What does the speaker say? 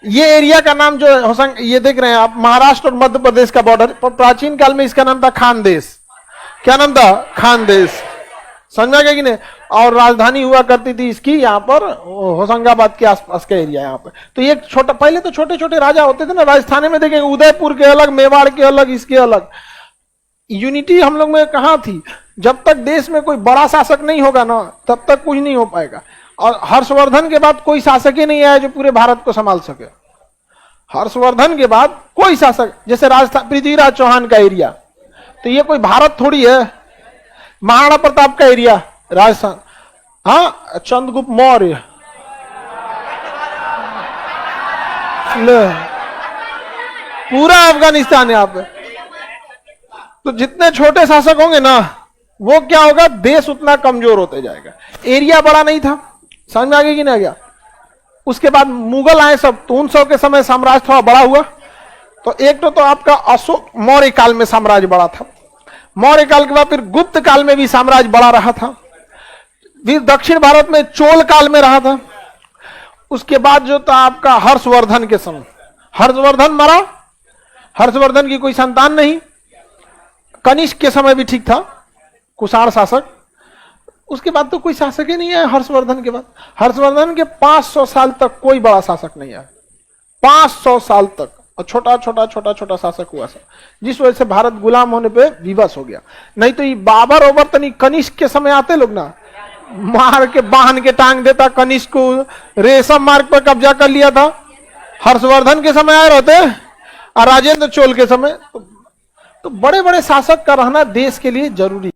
ये एरिया का नाम जो होशंग, ये देख रहे हैं आप, महाराष्ट्र और मध्य प्रदेश का बॉर्डर, प्राचीन काल में इसका नाम था खानदेश। क्या नाम था? खानदेश। समझा गया कि नहीं? और राजधानी हुआ करती थी इसकी यहाँ पर होशंगाबाद के आसपास का एरिया यहाँ पर। तो ये छोटा, पहले तो छोटे छोटे राजा होते थे ना राजस्थान में, देखेंगे उदयपुर के अलग, मेवाड़ के अलग, इसके अलग। यूनिटी हम लोग में कहाँ थी? जब तक देश में कोई बड़ा शासक नहीं होगा ना, तब तक कुछ नहीं हो पाएगा। और हर्षवर्धन के बाद कोई शासक ही नहीं आया जो पूरे भारत को संभाल सके। हर्षवर्धन के बाद कोई शासक, जैसे राजस्थान पृथ्वीराज चौहान का एरिया, तो ये कोई भारत थोड़ी है। महाराणा प्रताप का एरिया राजस्थान, हाँ, चंद्रगुप्त मौर्य, पूरा अफगानिस्तान यहाँ पे। तो जितने छोटे शासक होंगे ना, वो क्या होगा, देश उतना कमजोर होते जाएगा। एरिया बड़ा नहीं था, समझ में आ गया कि नहीं आ गया? उसके बाद मुगल आए सब, तो 300 के समय साम्राज्य थोड़ा बड़ा हुआ। तो एक तो आपका अशोक मौर्य काल में साम्राज्य बड़ा था, मौर्य काल के बाद फिर गुप्त काल में भी साम्राज्य बड़ा रहा था, फिर दक्षिण भारत में चोल काल में रहा था। उसके बाद जो था आपका हर्षवर्धन के समय, हर्षवर्धन मरा, हर्षवर्धन की कोई संतान नहीं। कनिष्क के समय भी ठीक था, कुषाण शासक। उसके बाद तो कोई शासक ही नहीं है हर्षवर्धन के बाद। हर्षवर्धन के 500 साल तक कोई बड़ा शासक नहीं है, 500 साल तक, और छोटा छोटा छोटा छोटा शासक हुआ सब, जिस वजह से भारत गुलाम होने पे विवश हो गया। नहीं तो ये बाबर ओबर तनी कनिष्क के समय आते लोग ना, मार के बांध के टांग देता कनिष्क को, रेशम मार्ग पर कब्जा कर लिया था। हर्षवर्धन के समय आए रहते, और राजेंद्र चोल के समय। तो बड़े बड़े शासक का रहना देश के लिए जरूरी।